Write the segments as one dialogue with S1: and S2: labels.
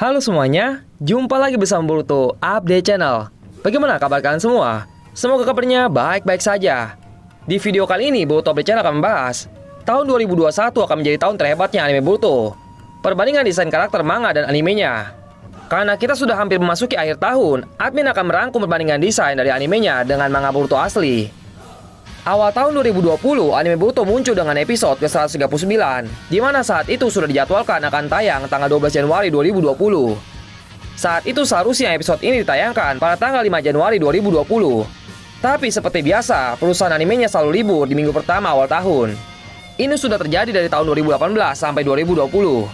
S1: Halo semuanya, jumpa lagi bersama Boruto Update Channel. Bagaimana kabar kalian semua? Semoga kabarnya baik-baik saja. Di video kali ini, Boruto Update Channel akan membahas tahun 2021 akan menjadi tahun terhebatnya anime Boruto. Perbandingan desain karakter manga dan animenya. Karena kita sudah hampir memasuki akhir tahun, admin akan merangkum perbandingan desain dari animenya dengan manga Boruto asli. Awal tahun 2020, anime Boruto muncul dengan episode ke-139, di mana saat itu sudah dijadwalkan akan tayang tanggal 12 Januari 2020. Saat itu seharusnya episode ini ditayangkan pada tanggal 5 Januari 2020. Tapi seperti biasa, perusahaan animenya selalu libur di minggu pertama awal tahun. Ini sudah terjadi dari tahun 2018 sampai 2020.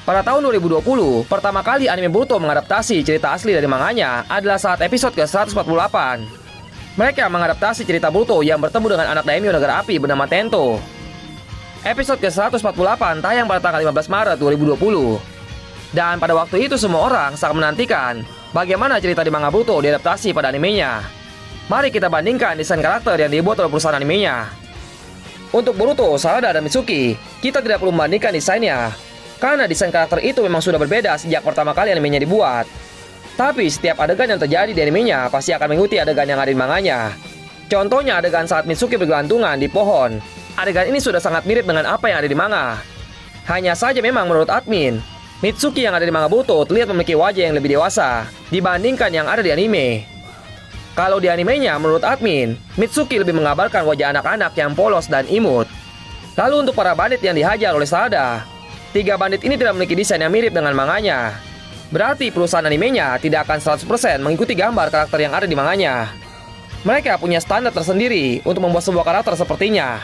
S1: Pada tahun 2020, pertama kali anime Boruto mengadaptasi cerita asli dari manganya adalah saat episode ke-148. Mereka mengadaptasi cerita Boruto yang bertemu dengan anak daimyo negara api bernama Tento. Episode ke-148 tayang pada tanggal 15 Maret 2020. Dan pada waktu itu semua orang sangat menantikan bagaimana cerita di manga Boruto diadaptasi pada animenya. Mari kita bandingkan desain karakter yang dibuat oleh perusahaan animenya. Untuk Boruto, Sarada, dan Mitsuki, kita tidak perlu membandingkan desainnya, karena desain karakter itu memang sudah berbeda sejak pertama kali animenya dibuat. Tapi setiap adegan yang terjadi di animenya pasti akan mengikuti adegan yang ada di manganya. Contohnya adegan saat Mitsuki bergelantungan di pohon. Adegan ini sudah sangat mirip dengan apa yang ada di manga. Hanya saja memang menurut admin, Mitsuki yang ada di manga Boruto terlihat memiliki wajah yang lebih dewasa dibandingkan yang ada di anime. Kalau di animenya, menurut admin, Mitsuki lebih mengabarkan wajah anak-anak yang polos dan imut. Lalu untuk para bandit yang dihajar oleh Sarada, 3 bandit ini tidak memiliki desain yang mirip dengan manganya. Berarti perusahaan animenya tidak akan 100% mengikuti gambar karakter yang ada di manganya. Mereka punya standar tersendiri untuk membuat sebuah karakter sepertinya.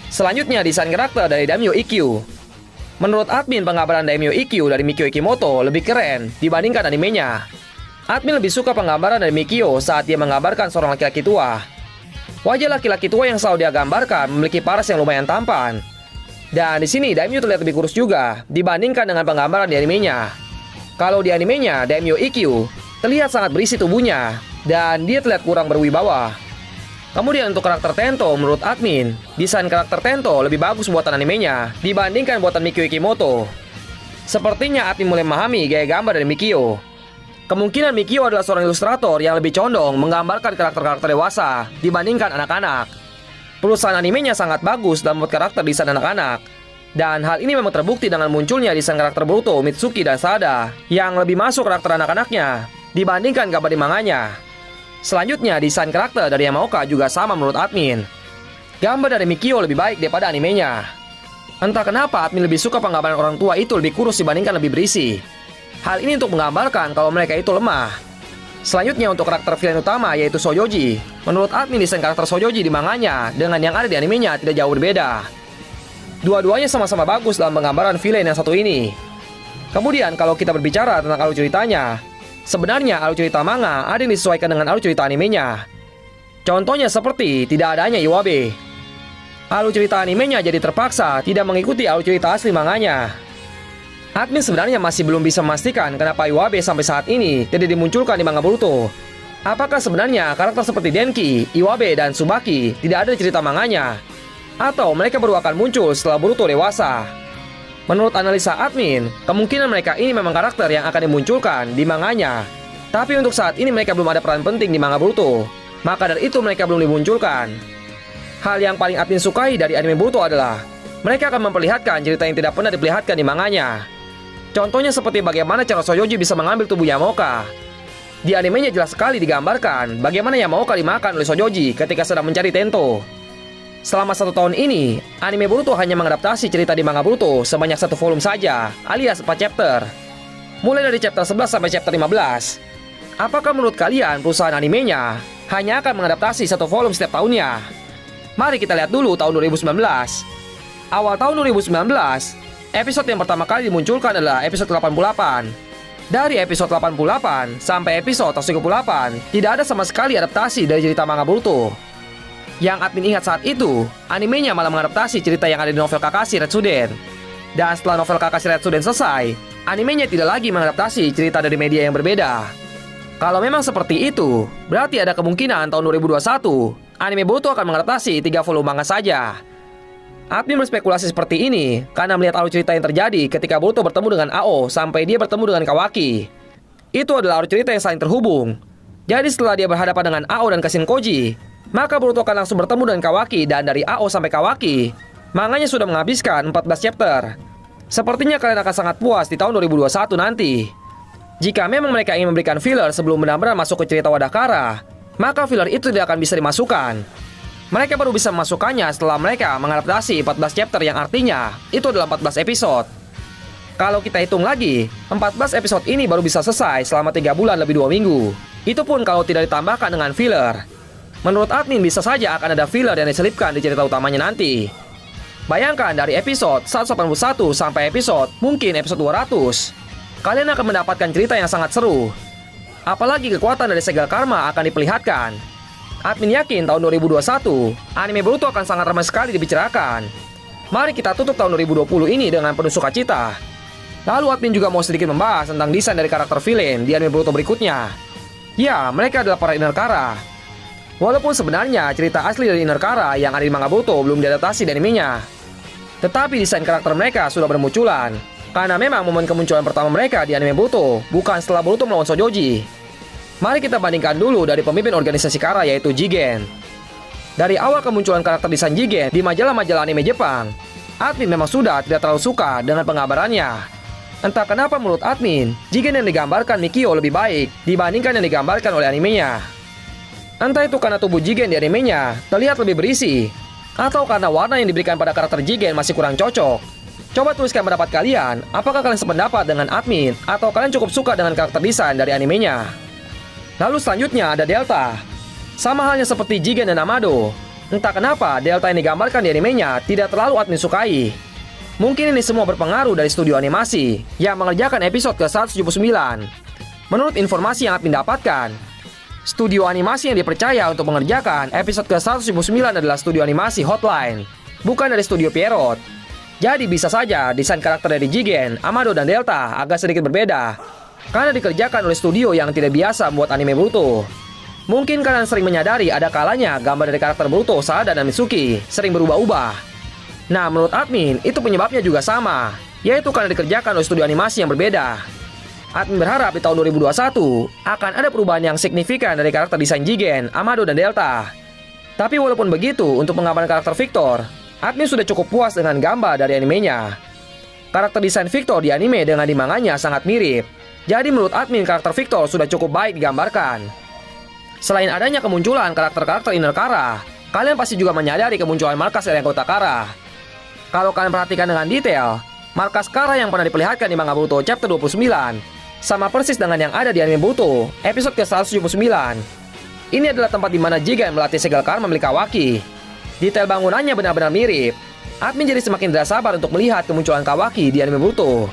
S1: Selanjutnya, desain karakter dari Daimyo Ikkyu. Menurut admin, penggambaran Daimyo Ikkyu dari Mikio Ikimoto lebih keren dibandingkan animenya. Admin lebih suka penggambaran dari Mikio saat dia menggambarkan seorang laki-laki tua. Wajah laki-laki tua yang selalu dia gambarkan memiliki paras yang lumayan tampan. Dan di sini Daimyo terlihat lebih kurus juga dibandingkan dengan penggambaran di animenya. Kalau di animenya, Daimyo Ikkyu terlihat sangat berisi tubuhnya dan dia terlihat kurang berwibawa. Kemudian untuk karakter Tento, menurut admin, desain karakter Tento lebih bagus buatan animenya dibandingkan buatan Mikio Ikimoto. Sepertinya admin mulai memahami gaya gambar dari Mikio. Kemungkinan Mikio adalah seorang ilustrator yang lebih condong menggambarkan karakter-karakter dewasa dibandingkan anak-anak. Perusahaan animenya sangat bagus dalam membuat karakter desain anak-anak. Dan hal ini memang terbukti dengan munculnya desain karakter Boruto, Mitsuki, dan Sarada yang lebih masuk karakter anak-anaknya dibandingkan gambar di manganya. Selanjutnya, desain karakter dari Yamaoka juga sama menurut admin. Gambar dari Mikio lebih baik daripada animenya. Entah kenapa admin lebih suka penggambaran orang tua itu lebih kurus dibandingkan lebih berisi. Hal ini untuk menggambarkan kalau mereka itu lemah. Selanjutnya untuk karakter villain utama yaitu Sojoji. Menurut admin, desain karakter Sojoji di manganya dengan yang ada di animenya tidak jauh berbeda. Dua-duanya sama-sama bagus dalam penggambaran villain yang satu ini. Kemudian kalau kita berbicara tentang alur ceritanya, sebenarnya alur cerita manga ada yang disesuaikan dengan alur cerita animenya. Contohnya seperti tidak adanya Iwabe. Alur cerita animenya jadi terpaksa tidak mengikuti alur cerita asli manganya. Admin sebenarnya masih belum bisa memastikan kenapa Iwabe sampai saat ini tidak dimunculkan di manga Boruto. Apakah sebenarnya karakter seperti Denki, Iwabe, dan Tsubaki tidak ada di cerita manganya? Atau mereka baru akan muncul setelah Boruto dewasa? Menurut analisa admin, kemungkinan mereka ini memang karakter yang akan dimunculkan di manganya. Tapi untuk saat ini mereka belum ada peran penting di manga Boruto. Maka dari itu mereka belum dimunculkan. Hal yang paling admin sukai dari anime Boruto adalah mereka akan memperlihatkan cerita yang tidak pernah diperlihatkan di manganya. Contohnya seperti bagaimana cara Sojoji bisa mengambil tubuh Yamaoka. Di animenya jelas sekali digambarkan bagaimana Yamaoka dimakan oleh Sojoji ketika sedang mencari Tento. Selama 1 tahun ini, anime Boruto hanya mengadaptasi cerita di manga Boruto sebanyak 1 volume saja, alias 4 chapter. Mulai dari chapter 11 sampai chapter 15. Apakah menurut kalian perusahaan animenya hanya akan mengadaptasi 1 volume setiap tahunnya? Mari kita lihat dulu tahun 2019. Awal tahun 2019, episode yang pertama kali dimunculkan adalah episode 88. Dari episode 88 sampai episode 138, tidak ada sama sekali adaptasi dari cerita manga Boruto. Yang admin ingat saat itu, animenya malah mengadaptasi cerita yang ada di novel Kakashi Retsuden. Dan setelah novel Kakashi Retsuden selesai, animenya tidak lagi mengadaptasi cerita dari media yang berbeda. Kalau memang seperti itu, berarti ada kemungkinan tahun 2021, anime Boruto akan mengadaptasi 3 volume manga saja. Admin berspekulasi seperti ini karena melihat alur cerita yang terjadi ketika Boruto bertemu dengan AO sampai dia bertemu dengan Kawaki. Itu adalah alur cerita yang saling terhubung. Jadi setelah dia berhadapan dengan AO dan Kashin Koji, maka Boruto akan langsung bertemu dengan Kawaki, dan dari AO sampai Kawaki, manganya sudah menghabiskan 14 chapter. Sepertinya kalian akan sangat puas di tahun 2021 nanti. Jika memang mereka ingin memberikan filler sebelum benar-benar masuk ke cerita Wadakara, maka filler itu tidak akan bisa dimasukkan. Mereka baru bisa memasukkannya setelah mereka mengadaptasi 14 chapter yang artinya itu adalah 14 episode. Kalau kita hitung lagi, 14 episode ini baru bisa selesai selama 3 bulan lebih 2 minggu. Itu pun kalau tidak ditambahkan dengan filler. Menurut admin bisa saja akan ada filler yang diselipkan di cerita utamanya nanti. Bayangkan dari episode 181 sampai mungkin episode 200. Kalian akan mendapatkan cerita yang sangat seru. Apalagi kekuatan dari segel karma akan diperlihatkan. Admin yakin tahun 2021, anime Boruto akan sangat ramai sekali dibicarakan. Mari kita tutup tahun 2020 ini dengan penuh sukacita. Lalu admin juga mau sedikit membahas tentang desain dari karakter villain di anime Boruto berikutnya. Ya, mereka adalah para Inarkara. Walaupun sebenarnya cerita asli dari Inarkara yang ada di manga Boruto belum diadaptasi di animenya, tetapi desain karakter mereka sudah bermunculan. Karena memang momen kemunculan pertama mereka di anime Boruto bukan setelah Boruto melawan Sojoji. Mari kita bandingkan dulu dari pemimpin organisasi Kara yaitu Jigen. Dari awal kemunculan karakter desain Jigen di majalah-majalah anime Jepang, admin memang sudah tidak terlalu suka dengan penggambarannya. Entah kenapa menurut admin, Jigen yang digambarkan Mikio lebih baik dibandingkan yang digambarkan oleh animenya. Entah itu karena tubuh Jigen di animenya terlihat lebih berisi, atau karena warna yang diberikan pada karakter Jigen masih kurang cocok. Coba tuliskan pendapat kalian, apakah kalian sependapat dengan admin atau kalian cukup suka dengan karakter desain dari animenya. Lalu selanjutnya ada Delta. Sama halnya seperti Jigen dan Amado. Entah kenapa Delta yang digambarkan di animenya tidak terlalu admin sukai. Mungkin ini semua berpengaruh dari studio animasi yang mengerjakan episode ke-179. Menurut informasi yang admin dapatkan, studio animasi yang dipercaya untuk mengerjakan episode ke-179 adalah studio animasi Hotline, bukan dari studio Pierrot. Jadi bisa saja desain karakter dari Jigen, Amado, dan Delta agak sedikit berbeda karena dikerjakan oleh studio yang tidak biasa membuat anime Boruto. Mungkin kalian sering menyadari ada kalanya gambar dari karakter Boruto, Sada, dan Mitsuki sering berubah-ubah. Nah, menurut admin, itu penyebabnya juga sama, yaitu karena dikerjakan oleh studio animasi yang berbeda. Admin berharap di tahun 2021 akan ada perubahan yang signifikan dari karakter desain Jigen, Amado, dan Delta. Tapi walaupun begitu, untuk penggambaran karakter Victor, admin sudah cukup puas dengan gambar dari animenya. Karakter desain Victor di anime dengan di manganya sangat mirip. Jadi menurut admin karakter Victor sudah cukup baik digambarkan. Selain adanya kemunculan karakter-karakter Inarkara, kalian pasti juga menyadari kemunculan markas Erangkota Kara. Kalau kalian perhatikan dengan detail, markas Kara yang pernah diperlihatkan di manga Boruto chapter 29 sama persis dengan yang ada di anime Boruto episode ke-179. Ini adalah tempat di mana Jigen melatih segel karma milik Kawaki. Detail bangunannya benar-benar mirip. Admin jadi semakin tidak sabar untuk melihat kemunculan Kawaki di anime Boruto.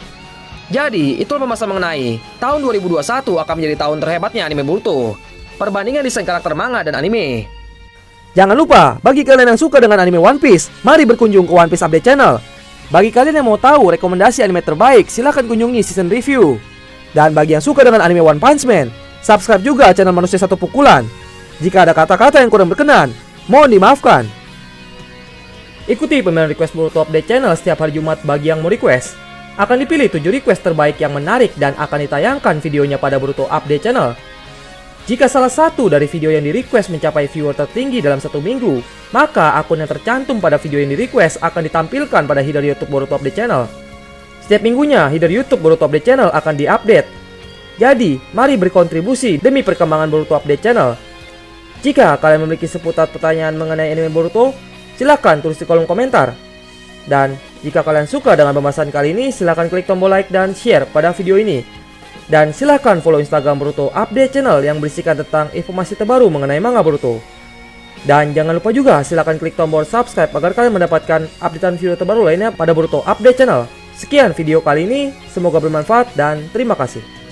S1: Jadi, itulah pembahasan mengenai tahun 2021 akan menjadi tahun terhebatnya anime Boruto. Perbandingan desain karakter manga dan anime. Jangan lupa, bagi kalian yang suka dengan anime One Piece, mari berkunjung ke One Piece Update Channel. Bagi kalian yang mau tahu rekomendasi anime terbaik, silahkan kunjungi season review. Dan bagi yang suka dengan anime One Punch Man, subscribe juga channel Manusia Satu Pukulan. Jika ada kata-kata yang kurang berkenan, mohon dimaafkan. Ikuti pemilihan request Boruto Update Channel setiap hari Jumat bagi yang mau request. Akan dipilih 7 request terbaik yang menarik dan akan ditayangkan videonya pada Boruto Update Channel. Jika salah satu dari video yang di-request mencapai viewer tertinggi dalam 1 minggu, maka akun yang tercantum pada video yang di-request akan ditampilkan pada header YouTube Boruto Update Channel. Setiap minggunya, header YouTube Boruto Update Channel akan di-update. Jadi, mari berkontribusi demi perkembangan Boruto Update Channel. Jika kalian memiliki seputar pertanyaan mengenai anime Boruto, silakan tulis di kolom komentar. Dan jika kalian suka dengan pembahasan kali ini, silahkan klik tombol like dan share pada video ini. Dan silahkan follow Instagram Boruto Update Channel yang berisikan tentang informasi terbaru mengenai manga Boruto. Dan jangan lupa juga silahkan klik tombol subscribe agar kalian mendapatkan updatean video terbaru lainnya pada Boruto Update Channel. Sekian video kali ini, semoga bermanfaat dan terima kasih.